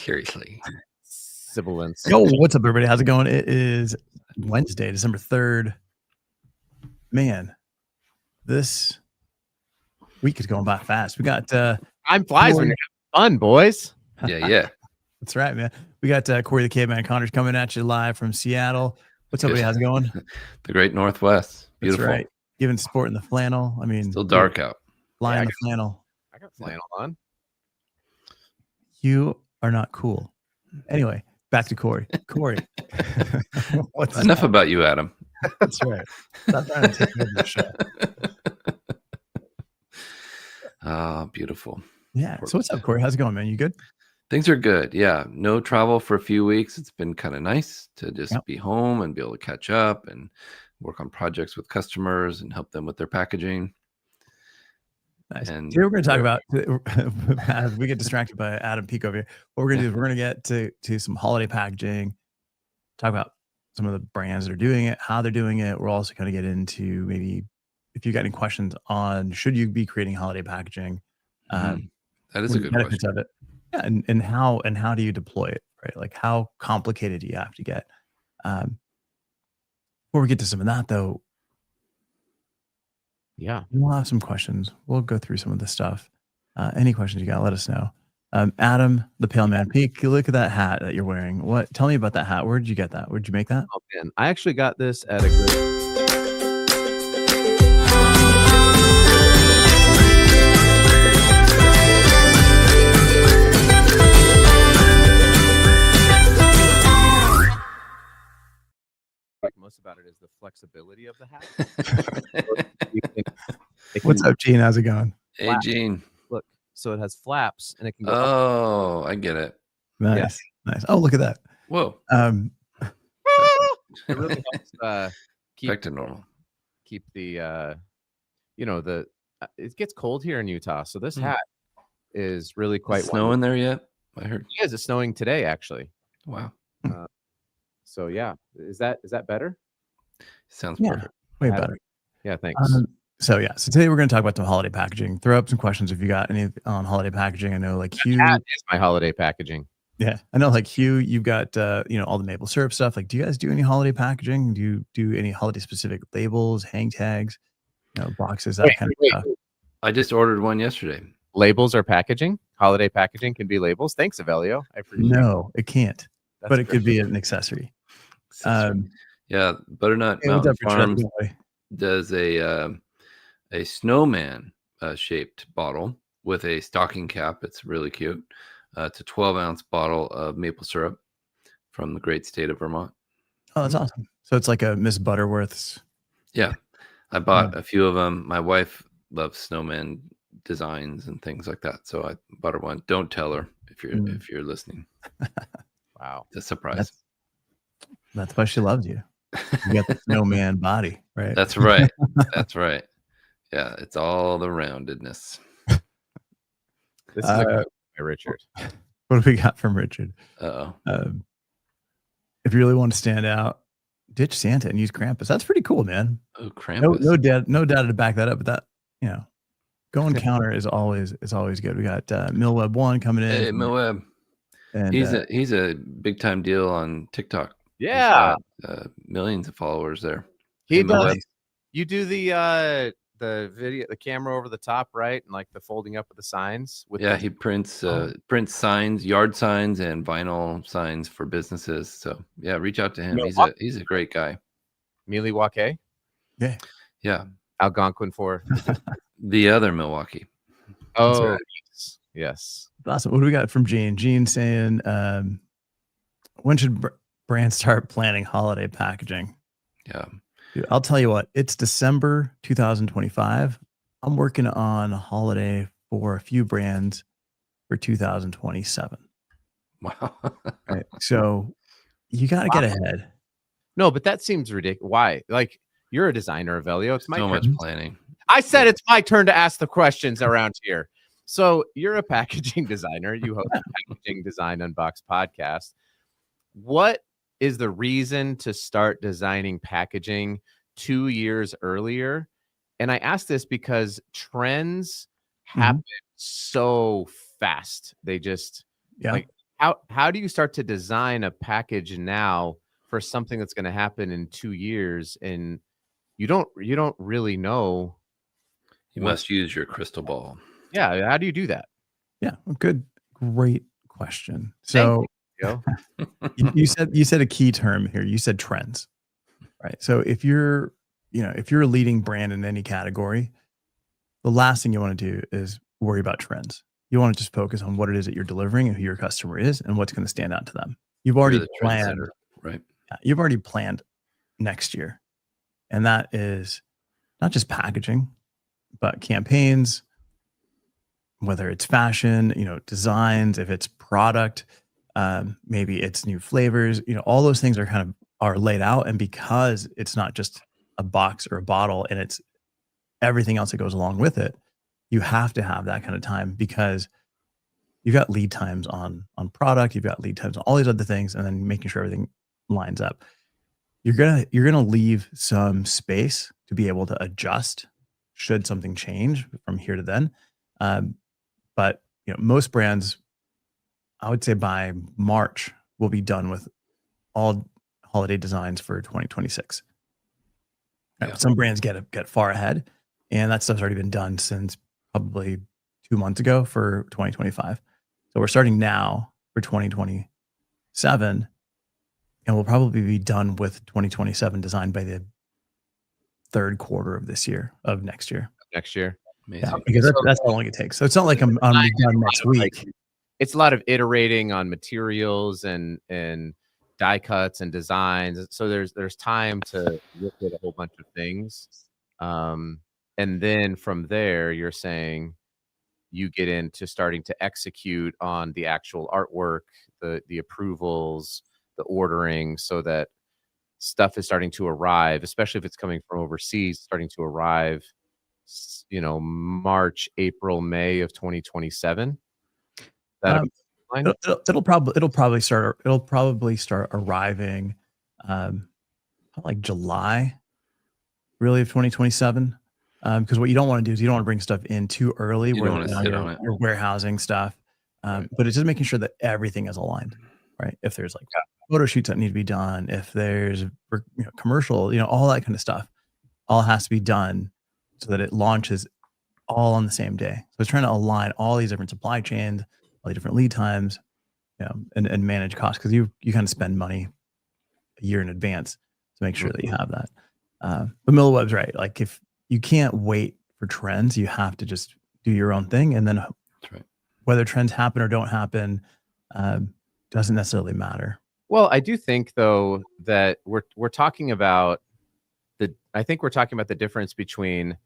Seriously. Sibilance. Yo, what's up, everybody? How's it going? It is Wednesday, December 3rd. Man, this week is going by fast. We got time flies when you're having fun, boys. Yeah. That's right, man. We got Cory the Caveman Connors coming at you live from Seattle. What's up, buddy? How's it going? The great Northwest. Beautiful. That's right. Giving sport in the flannel. I mean, still dark out. Fly in the flannel. I got flannel on. You are not cool. Anyway, back to Cory. Cory. Enough about you, Adam. That's right. Stop trying to take over the show. Beautiful. Yeah. So what's up, Cory? How's it going, man? You good? Things are good. Yeah. No travel for a few weeks. It's been kind of nice to just be home and be able to catch up and work on projects with customers and help them with their packaging. Nice. And today we're going to talk about, as we get distracted by Adam Peak over here, what we're going to do is we're going to get to some holiday packaging, talk about some of the brands that are doing it, how they're doing it. We're also going to get into maybe if you got any questions on should you be creating holiday packaging. That is a good question. Of it. Yeah, and how do you deploy it, right? Like how complicated do you have to get? Before we get to some of that, though, yeah, we'll have some questions. We'll go through some of the stuff. Any questions you got, let us know. Adam, the Pale Man Peak, look at that hat that you're wearing. What? Tell me about that hat. Where did you get that? Where did you make that? Oh man, I actually got this at a good. Most about it is the flexibility of the hat. What's up, Gene? How's it going? Hey, Gene. Look, so it has flaps and it can go up. I get it. Nice. Nice. Oh, look at that. Whoa. It really helps keep back to normal. Keep the it gets cold here in Utah, so this hat is really quite snowing there yet? I heard. Yeah, it's snowing today actually. Wow. So yeah, is that better? Sounds perfect. Way better. Yeah, thanks. So today we're going to talk about the holiday packaging. Throw up some questions if you got any on holiday packaging. I know, like Hugh, that is my holiday packaging. Yeah, I know, like Hugh, you've got all the maple syrup stuff. Like, do you guys do any holiday packaging? Do you do any holiday specific labels, hang tags, boxes, that kind of stuff? I just ordered one yesterday. Labels are packaging. Holiday packaging can be labels. Thanks, Evelio. I appreciate it. No, it can't. But it could be an accessory. Butternut Mountain Farms does a snowman shaped bottle with a stocking cap. It's really cute. It's a 12-ounce bottle of maple syrup from the great state of Vermont. Oh, that's awesome. So it's like a Miss Butterworth's. Yeah, I bought a few of them. My wife loves snowman designs and things like that, so I bought her one. Don't tell her if you're listening. Wow, it's a surprise. That's why she loves you. You got the snowman body, right? That's right. That's right. Yeah, it's all the roundedness. This is a Richard. What do we got from Richard? If you really want to stand out, ditch Santa and use Krampus. That's pretty cool, man. Oh, Krampus. No data to back that up, but that going counter is always good. We got Millweb 1 coming in. Hey, Millweb. And he's a big time deal on TikTok. Yeah, millions of followers there. He does. You do the video, the camera over the top, right, and like the folding up of the signs. He prints signs, yard signs, and vinyl signs for businesses. So reach out to him. He's a great guy. Milwaukee. Yeah. Algonquin for the other Milwaukee. Oh, right. Yes. Awesome. What do we got from Gene? Gene saying, when should brands start planning holiday packaging? Yeah. Dude, I'll tell you what, it's December 2025. I'm working on a holiday for a few brands for 2027. Wow. Right. So you got to get ahead. No, but that seems ridiculous. Why? Like, you're a designer, Evelio. It's my turn. Much planning. I said it's my turn to ask the questions around here. So you're a packaging designer. You host a Packaging Design Unboxed podcast. What is the reason to start designing packaging 2 years earlier? And I ask this because trends happen so fast. They just like how do you start to design a package now for something that's going to happen in 2 years, and you don't really know You what? must use your crystal ball. Yeah, how do you do that? Yeah, great question. Thank So you. you said a key term here. You said trends, right? So if you're a leading brand in any category, the last thing you want to do is worry about trends. You want to just focus on what it is that you're delivering and who your customer is and what's going to stand out to them. You've already You're the planned, trendsetter, right? you've already planned next year. And that is not just packaging, but campaigns, whether it's fashion, designs, if it's product, maybe it's new flavors, all those things are laid out. And because it's not just a box or a bottle and it's everything else that goes along with it, you have to have that kind of time because you've got lead times on product, you've got lead times on all these other things, and then making sure everything lines up. You're gonna leave some space to be able to adjust should something change from here to then. But most brands, I would say by March, will be done with all holiday designs for 2026. Yeah. Some brands get far ahead, and that stuff's already been done since probably 2 months ago for 2025. So we're starting now for 2027, and we'll probably be done with 2027 design by the third quarter of next year. Next year. Amazing. Yeah, because that's how long it takes. So it's not like I'm done next week. It's a lot of iterating on materials and die cuts and designs. So there's time to look at a whole bunch of things. And then from there, you're saying you get into starting to execute on the actual artwork, the approvals, the ordering, so that stuff is starting to arrive, especially if it's coming from overseas, starting to arrive, March, April, May of 2027. It'll probably start arriving like July, really, of 2027. Because what you don't want to do is you don't want to bring stuff in too early You where don't want to sit on it. you're warehousing stuff. Right. But it's just making sure that everything is aligned, right? If there's like photo shoots that need to be done, if there's commercial, all that kind of stuff, all has to be done so that it launches all on the same day. So it's trying to align all these different supply chains, all the different lead times, and manage costs, because you kind of spend money a year in advance to make sure that you have that. But Milloweb's right. Like, if you can't wait for trends, you have to just do your own thing, and then That's right. whether trends happen or don't happen doesn't necessarily matter. Well, I do think, though, that we're talking about the difference between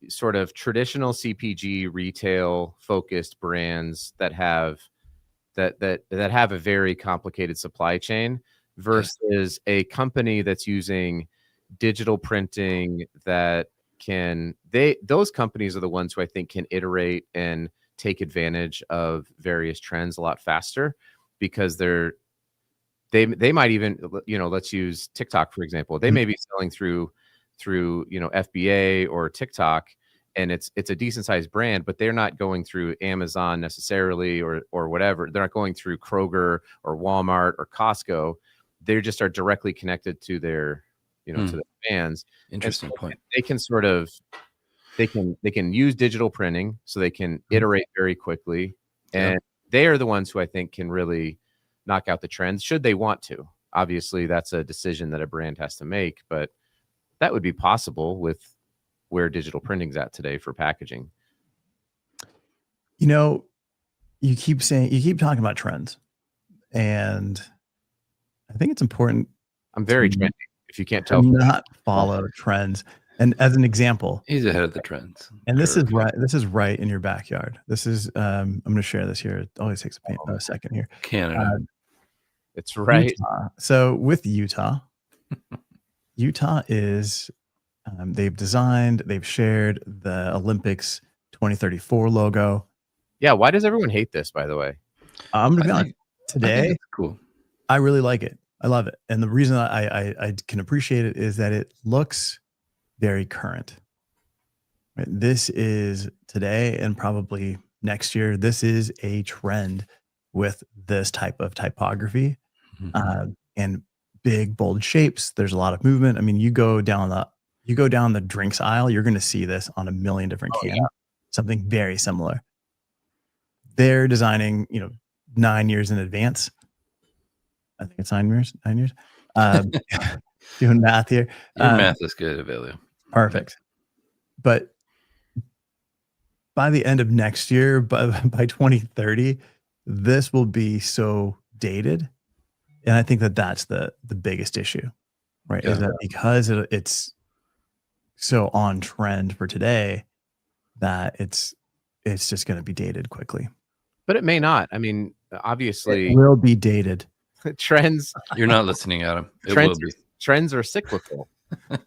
sort of traditional CPG retail focused brands that have a very complicated supply chain versus a company that's using digital printing those companies are the ones who I think can iterate and take advantage of various trends a lot faster, because they might even, let's use TikTok, for example. They may be selling through FBA or TikTok, and it's a decent sized brand, but they're not going through Amazon necessarily or whatever. They're not going through Kroger or Walmart or Costco. They just are directly connected to their to their fans. Interesting point. They can sort of they can use digital printing, so they can iterate very quickly, and they are the ones who I think can really knock out the trends should they want to. Obviously, that's a decision that a brand has to make, but that would be possible with where digital printing's at today for packaging. You keep talking about trends, and I think it's important. I'm very trendy, if you can't tell. Not follow trends. And as an example, he's ahead of the trends. And this is right. This is right in your backyard. This is. I'm going to share this here. It always takes a second here. Canada. It's right. Utah. So with Utah is. They've shared the Olympics 2034 logo. Yeah. Why does everyone hate this, by the way? I'm going to be honest. Today, cool. I really like it. I love it. And the reason I can appreciate it is that it looks very current. Right? This is today, and probably next year, this is a trend with this type of typography Mm-hmm. and big bold shapes. There's a lot of movement. I mean, you go down the drinks aisle, you're going to see this on a million different cans. Yeah. Something very similar. They're designing, 9 years in advance. I think it's 9 years. 9 years. Doing math here. Your math is good, Evelio. Perfect. But by the end of next year, by 2030, this will be so dated. And I think that's the biggest issue, right? Yeah. Is that because it's so on trend for today that it's just going to be dated quickly. But it may not. I mean, obviously, it will be dated. Trends. You're not listening, Adam. It will be. Trends are cyclical.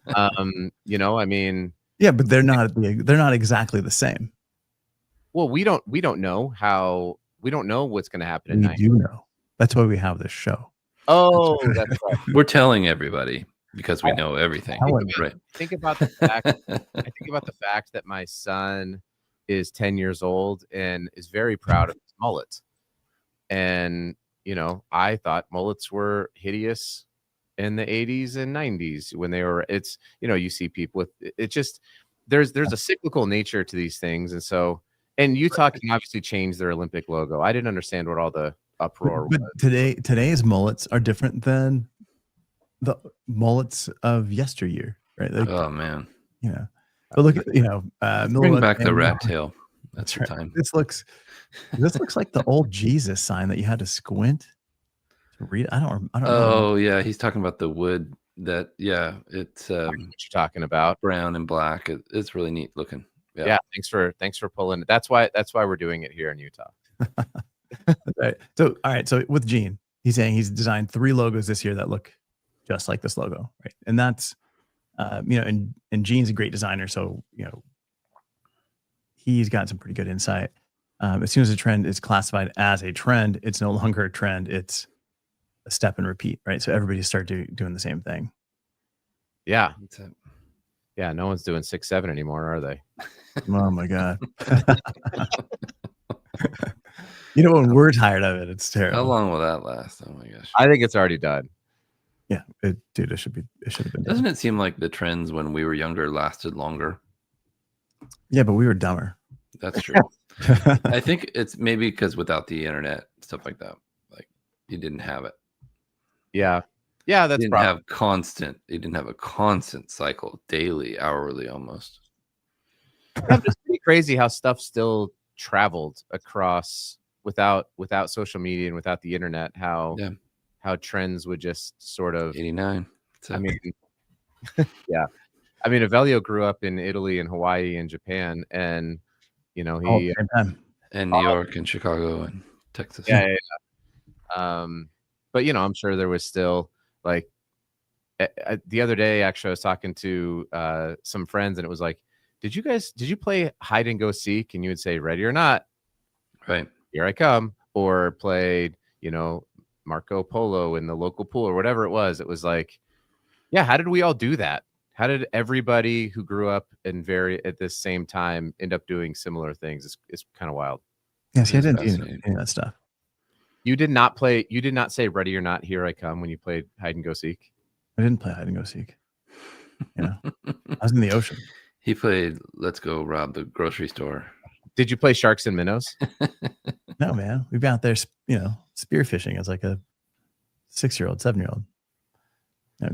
I mean. Yeah, but they're not exactly the same. Well, we don't know what's going to happen at night. We do know. That's why we have this show. Oh, that's right. We're telling everybody because we know everything. Right. Think about the fact. I think about the fact that my son is 10 years old and is very proud of his mullet. And, I thought mullets were hideous in the 80s and 90s when they were, you see people with it just, there's a cyclical nature to these things. And so, and Utah can obviously change their Olympic logo. I didn't understand what all the uproar was. Today's mullets are different than the mullets of yesteryear, right? Oh man. But look at, bring back the rat tail. That's the time. This looks like the old Jesus sign that you had to squint to read. I don't know. Oh yeah, he's talking about the wood that. Yeah, it's what you're talking about, brown and black. It's really neat looking. Yeah. Thanks for pulling it. That's why we're doing it here in Utah. Right. So all right. So with Gene, he's saying he's designed 3 logos this year that look just like this logo, right? And that's and Gene's a great designer, so he's got some pretty good insight. As soon as a trend is classified as a trend, it's no longer a trend. It's a step and repeat, right? So everybody start doing the same thing. Yeah. Yeah. No one's doing 6-7 anymore, are they? Oh my God. When we're tired of it, it's terrible. How long will that last? Oh my gosh. I think it's already done. Yeah, it should have been. Doesn't it seem like the trends when we were younger lasted longer? Yeah, but we were dumber. That's true. I think it's maybe because without the internet, stuff like that, like you didn't have it. Yeah, that's you didn't have a constant cycle, daily, hourly, almost. Yeah, it's pretty crazy how stuff still traveled across without social media and without the internet. How trends would just sort of 89. I mean, yeah. I mean, Evelio grew up in Italy and Hawaii and Japan, and he and New York and Chicago and Texas. Yeah. But I'm sure there was still like the other day. Actually, I was talking to some friends, and it was like, did you play hide and go seek? And you would say, ready or not, right? Here I come, or played Marco Polo in the local pool or whatever it was. It was like, yeah, how did we all do that? How did everybody who grew up at this same time end up doing similar things? It's kind of wild. Yes, I didn't do any of that stuff. You did not say ready or not, here I come when you played hide and go seek. I didn't play hide and go seek. I was in the ocean. He played let's go rob the grocery store. Did you play sharks and minnows? No, man. We've been out there, spearfishing as like a 6-year-old, 7-year-old.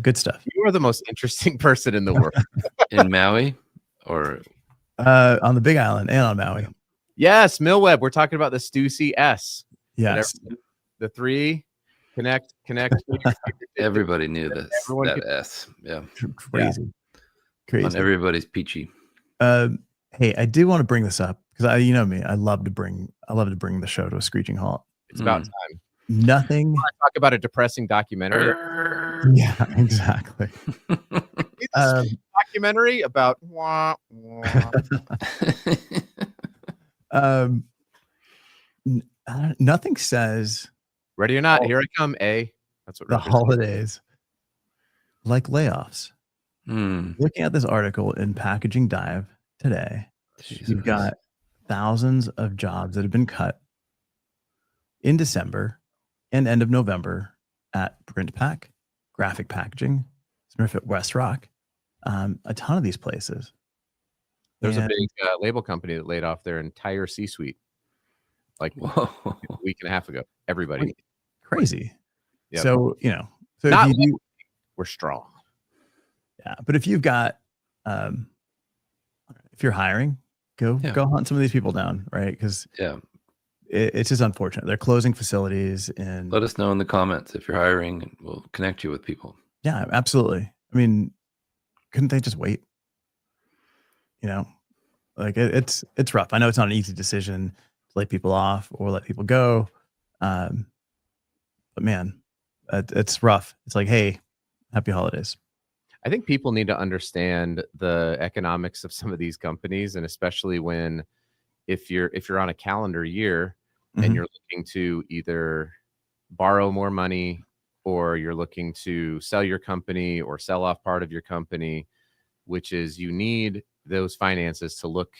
Good stuff. You are the most interesting person in the world. In Maui or on the Big Island and on Maui. Yes, Millweb. We're talking about the Stussy S. Yes. The 3 connect. Everybody knew this. That S. Yeah. Crazy. On everybody's peachy. Hey, I do want to bring this up because you know me. I love to bring the show to a screeching halt. It's about time. Nothing. I talk about a depressing documentary. Yeah, exactly. Documentary about nothing says ready or not, here I come. That's what the holidays like layoffs. Looking at this article in Packaging Dive today, you've got thousands of jobs that have been cut in December and end of November at Print Pack, Graphic Packaging, Smurf at West Rock, a ton of these places. There's a big label company that laid off their entire C-suite like a week and a half ago. Everybody. Crazy. Yep. So, so Not if you we're strong. Yeah. But if you've got, if you're hiring, go hunt some of these people down, right? Because it's just unfortunate. They're closing facilities, and let us know in the comments if you're hiring, and we'll connect you with people. Yeah, absolutely. I mean, couldn't they just wait? Like it's rough. I know it's not an easy decision to lay people off or let people go. But man, it's rough. It's like, hey, happy holidays. I think people need to understand the economics of some of these companies, and especially if you're on a calendar year and you're looking to either borrow more money or you're looking to sell your company or sell off part of your company, which is you need those finances to look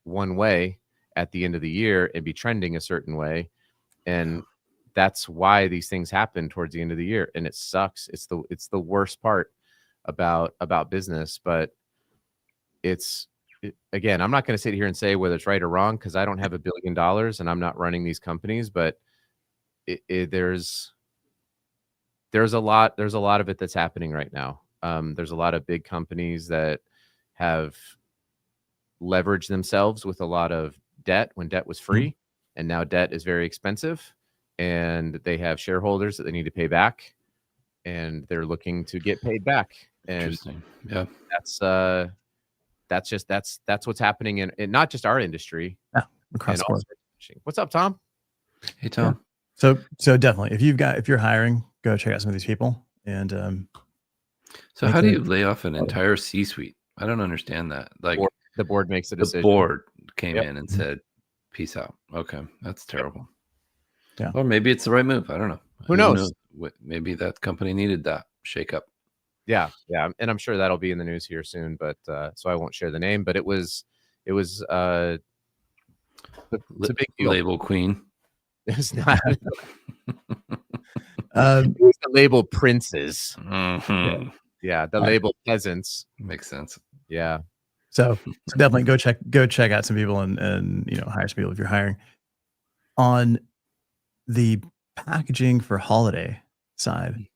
one way at the end of the year and be trending a certain way. And that's why these things happen towards the end of the year. And it sucks. It's the worst part about business, but again, I'm not going to sit here and say whether it's right or wrong, because I don't have $1 billion and I'm not running these companies, but there's a lot of it that's happening right now. There's a lot of big companies that have leveraged themselves with a lot of debt when debt was free, and now debt is very expensive, and they have shareholders that they need to pay back, and they're looking to get paid back. And interesting. Yeah, that's what's happening in not just our industry. Yeah, across the board. What's up, Tom? Hey, Tom. Yeah. So definitely, if you're hiring, go check out some of these people. And so how do you lay off an entire C-suite? I don't understand that. Like the board makes a decision. The board came in and said, "Peace out." Okay, that's terrible. Yeah. Or maybe it's the right move. I don't know. Who knows? Maybe that company needed that shakeup. Yeah. And I'm sure that'll be in the news here soon, but so I won't share the name, but it was it's a big deal. Label queen. It's not. It was the label princes. Mm-hmm. Yeah, the label peasants. Makes sense. Yeah. So definitely go check out some people and hire some people if you're hiring. On the packaging for holiday side.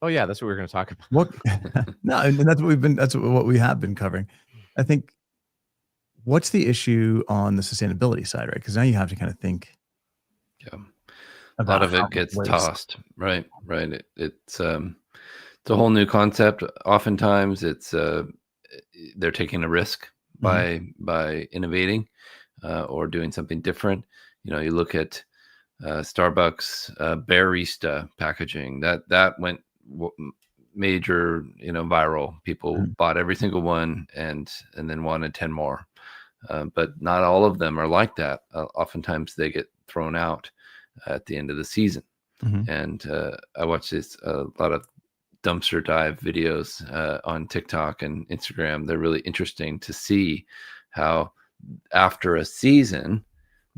Oh yeah, that's what we're going to talk about. No, and that's what we have been covering. I think what's the issue on the sustainability side, right? Because now you have to kind of think. Yeah. A lot of it gets tossed. Right. It's a whole new concept. Oftentimes it's they're taking a risk by innovating or doing something different. You look at Starbucks barista packaging that went major, viral. People bought every single one and then wanted 10 more. But not all of them are like that. Oftentimes they get thrown out at the end of the season. And I watch a lot of dumpster dive videos on TikTok and Instagram. They're really interesting to see how after a season,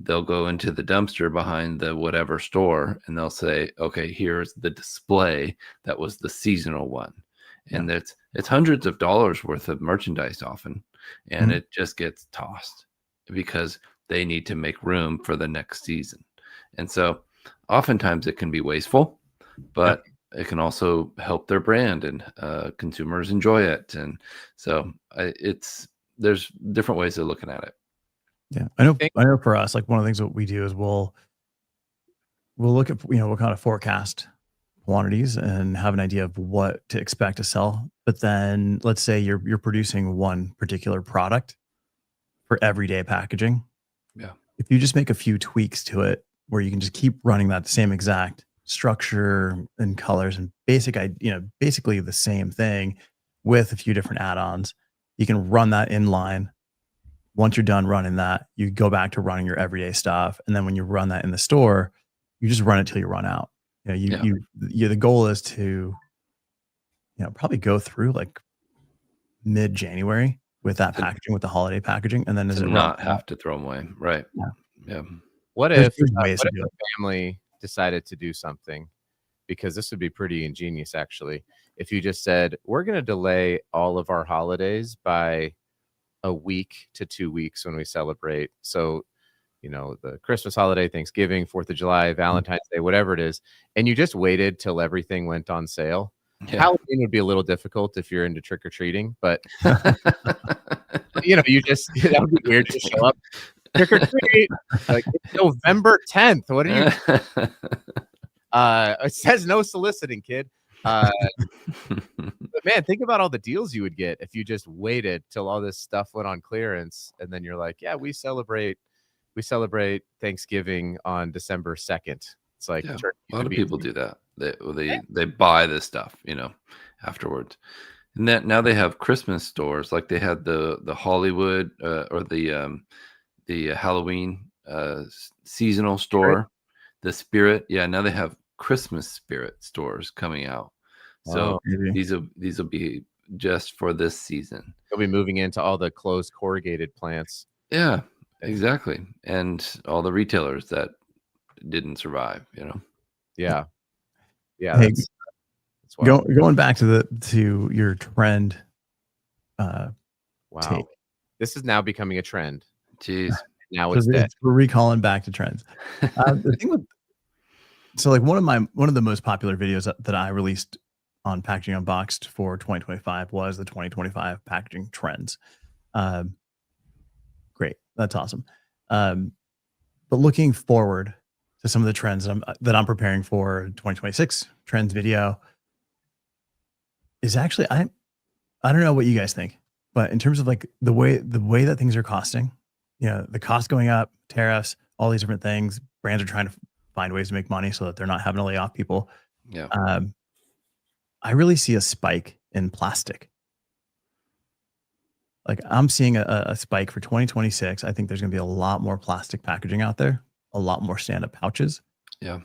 they'll go into the dumpster behind the whatever store and they'll say, okay, here's the display that was the seasonal one. And it's hundreds of dollars worth of merchandise often. And it just gets tossed because they need to make room for the next season. And so oftentimes it can be wasteful, but it can also help their brand and consumers enjoy it. And so there's different ways of looking at it. Yeah, I know for us, like one of the things that we do is we'll look at, we'll kind of forecast quantities and have an idea of what to expect to sell. But then let's say you're producing one particular product for everyday packaging. Yeah. If you just make a few tweaks to it where you can just keep running that same exact structure and colors and basically the same thing with a few different add-ons, you can run that in line. Once you're done running that, you go back to running your everyday stuff. And then when you run that in the store, you just run it till you run out. The goal is to, probably go through like mid-January with that packaging, with the holiday packaging. And then not have to throw them away. Right. Yeah. What if ways to do a family decided to do something? Because this would be pretty ingenious, actually. If you just said, we're going to delay all of our holidays by a week to 2 weeks when we celebrate. So, the Christmas holiday, Thanksgiving, 4th of July, Valentine's Day, whatever it is. And you just waited till everything went on sale. Yeah. Halloween would be a little difficult if you're into trick or treating, but you just, that would be weird to show up trick or treat. Like, it's November 10th. What are you? It says no soliciting, kid. But man, think about all the deals you would get if you just waited till all this stuff went on clearance, and then you're like, yeah, we celebrate Thanksgiving on December 2nd. It's like a lot of people do that. They buy this stuff, afterwards. And that now they have Christmas stores, like they had the Hollywood or the Halloween seasonal store, the Spirit. Yeah, now they have Christmas Spirit stores coming out. So these will be just for this season. They'll be moving into all the closed corrugated plants. Yeah, exactly. And all the retailers that didn't survive, Yeah. Hey, going back to your trend. Wow. Take. This is now becoming a trend. Jeez. Now it's dead. We're recalling back to trends. The thing with one of the most popular videos that I released on Packaging Unboxed for 2025 was the 2025 packaging trends. Great, that's awesome. But looking forward to some of the trends that I'm preparing for 2026 trends video is actually I don't know what you guys think, but in terms of like the way that things are costing, the cost going up, tariffs, all these different things, brands are trying to find ways to make money so that they're not having to lay off people. Yeah. I really see a spike in plastic. Like I'm seeing a spike for 2026. I think there's going to be a lot more plastic packaging out there, a lot more stand-up pouches. Yeah.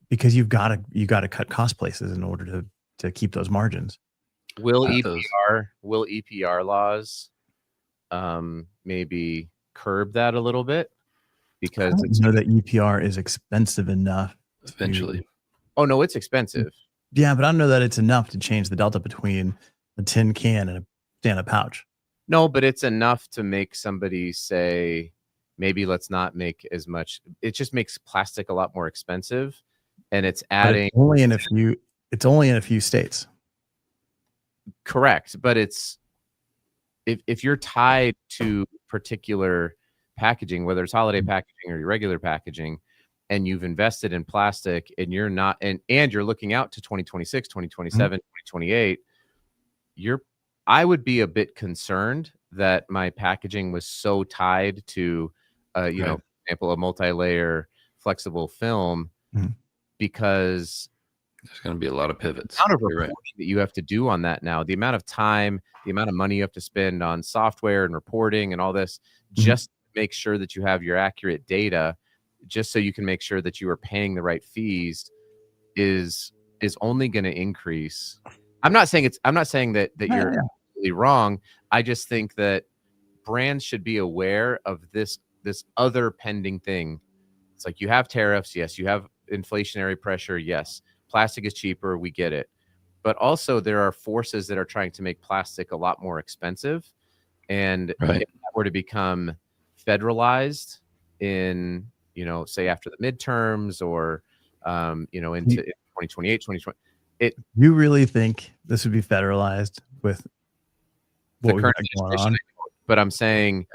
Because you've got to cut cost places in order to keep those margins. Will EPR laws maybe curb that a little bit? Because I know that EPR is expensive enough eventually. Oh no, it's expensive. Yeah, but I don't know that it's enough to change the delta between a tin can and a stand-up pouch. No, but it's enough to make somebody say, maybe let's not make as much. It just makes plastic a lot more expensive, and it's adding. It's only in a few states. Correct, but it's if you're tied to particular packaging, whether it's holiday packaging or your regular packaging, and you've invested in plastic and you're not, and you're looking out to 2026, 2027, 2028, I would be a bit concerned that my packaging was so tied to, for example, a multi-layer flexible film, because there's going to be a lot of pivots. The amount of reporting that you have to do on that now, the amount of time, the amount of money you have to spend on software and reporting and all this, just make sure that you have your accurate data, just so you can make sure that you are paying the right fees, is only going to increase. I'm not saying that you're completely wrong. I just think that brands should be aware of this other pending thing. It's like, you have tariffs, yes, you have inflationary pressure, yes, plastic is cheaper, we get it. But also there are forces that are trying to make plastic a lot more expensive. And if that were to become federalized in, say after the midterms or, into 2028, 2020. You really think this would be federalized with the current going on? But I'm saying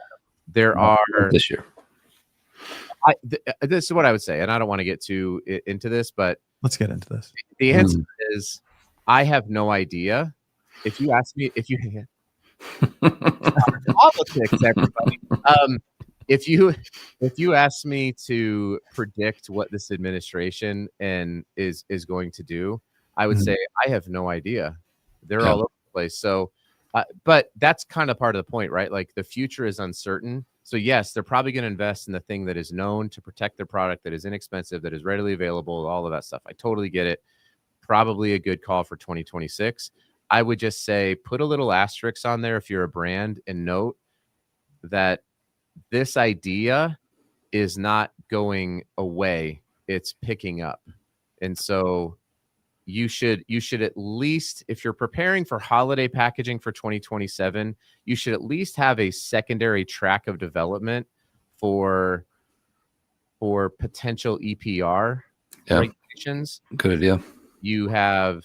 there are this year. This is what I would say, and I don't want to get too into this, but let's get into this. The answer is I have no idea. If you ask me, politics, everybody. If you ask me to predict what this administration is going to do, I would say I have no idea. They're all over the place. So, but that's kind of part of the point, right? Like, the future is uncertain. So yes, they're probably going to invest in the thing that is known to protect their product, that is inexpensive, that is readily available, all of that stuff. I totally get it. Probably a good call for 2026. I would just say put a little asterisk on there if you're a brand, and note that this idea is not going away, it's picking up. And so you should at least, if you're preparing for holiday packaging for 2027, you should at least have a secondary track of development for potential EPR regulations. Good idea. You have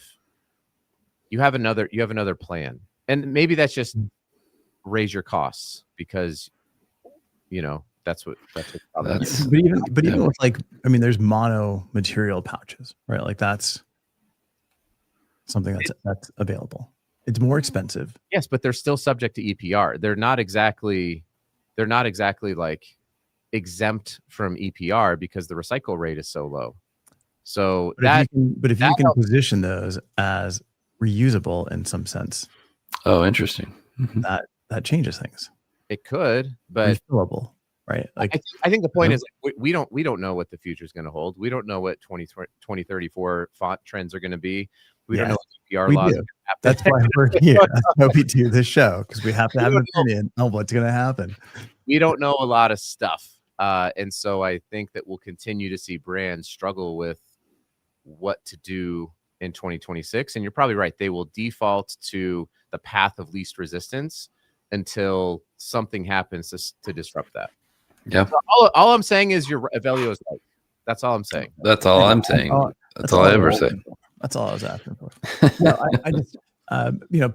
another plan, and maybe that's just raise your costs because that's what but even with like, I mean, there's mono material pouches, right? Like that's something that's available. It's more expensive. Yes, but they're still subject to EPR. They're not exactly like exempt from EPR because the recycle rate is so low. So if you can position those as reusable in some sense. Oh, interesting. That changes things. It could, but refillable, right? Like I think the point is like, we don't know what the future is going to hold. We don't know what 2034 font trends are going to be. We don't know what EPR laws are going to happen. That's why we're here. That's why we do this show, because we have to have an opinion on what's going to happen. We don't know a lot of stuff. And so I think that we'll continue to see brands struggle with what to do in 2026. And you're probably right. They will default to the path of least resistance until something happens to disrupt that. Yeah. So all I'm saying is Evelio is right. That's all I'm saying. That's all I'm saying. That's all I ever say. That's all I was asking for. No, I just,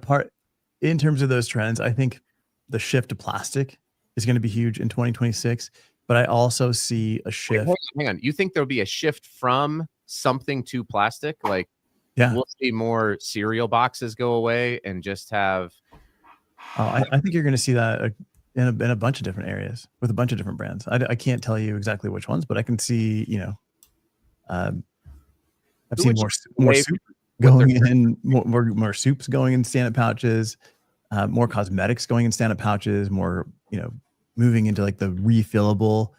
part in terms of those trends, I think the shift to plastic is going to be huge in 2026. But I also see a shift. Wait, hang on. You think there'll be a shift from something to plastic? Like, we'll see more cereal boxes go away and just have. I think you're going to see that in a bunch of different areas with a bunch of different brands. I can't tell you exactly which ones, but I can see, I've seen more soup going in, more soups going in stand-up pouches, more cosmetics going in stand-up pouches, more, moving into like the refillable,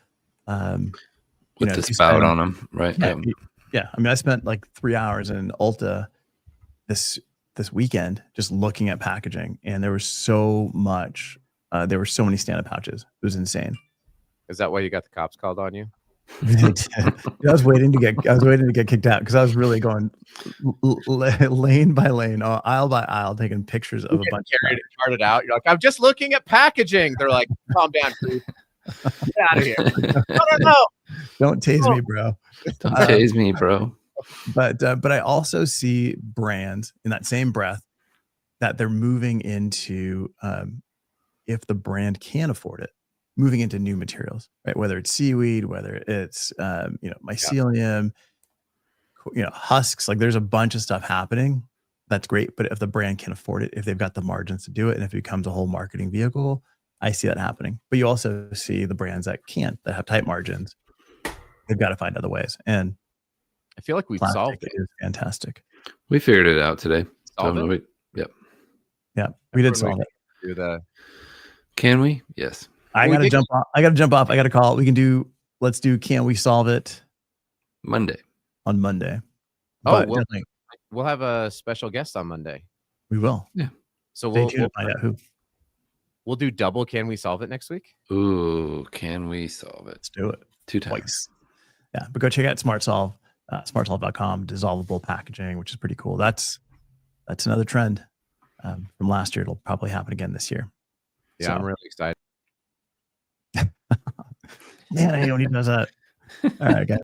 with the spout on them, right? Yeah. I mean, I spent like 3 hours in Ulta this weekend just looking at packaging, and there was so much. There were so many stand-up pouches. It was insane. Is that why you got the cops called on you? I was waiting to get kicked out because I was really going lane by lane, aisle by aisle, taking pictures of a bunch of charted out. You're like, I'm just looking at packaging. They're like, calm down, please. Get out of here. No. Don't tase me, bro. Don't tase me, bro. But I also see brands in that same breath that they're moving into, if the brand can afford it, moving into new materials, right? Whether it's seaweed, whether it's mycelium, husks. Like there's a bunch of stuff happening. That's great. But if the brand can afford it, if they've got the margins to do it, and if it becomes a whole marketing vehicle, I see that happening. But you also see the brands that can't, that have tight margins. They've got to find other ways. And I feel like we've solved it. Is fantastic. We figured it out today. Yep. Yeah, we did solve it. Can we? Yes. I gotta jump off. I gotta call. Let's do Can We Solve It on Monday. Oh, we'll have a special guest on Monday. We will. Yeah. So we'll find out who. We'll do double Can We Solve It next week? Ooh, Can We Solve It? Let's do it. 2 times. Yeah, but go check out SmartSolve, smartsolve.com, dissolvable packaging, which is pretty cool. That's another trend from last year. It'll probably happen again this year. Yeah, so. I'm really excited. Man, I hate when he does that. All right, guys.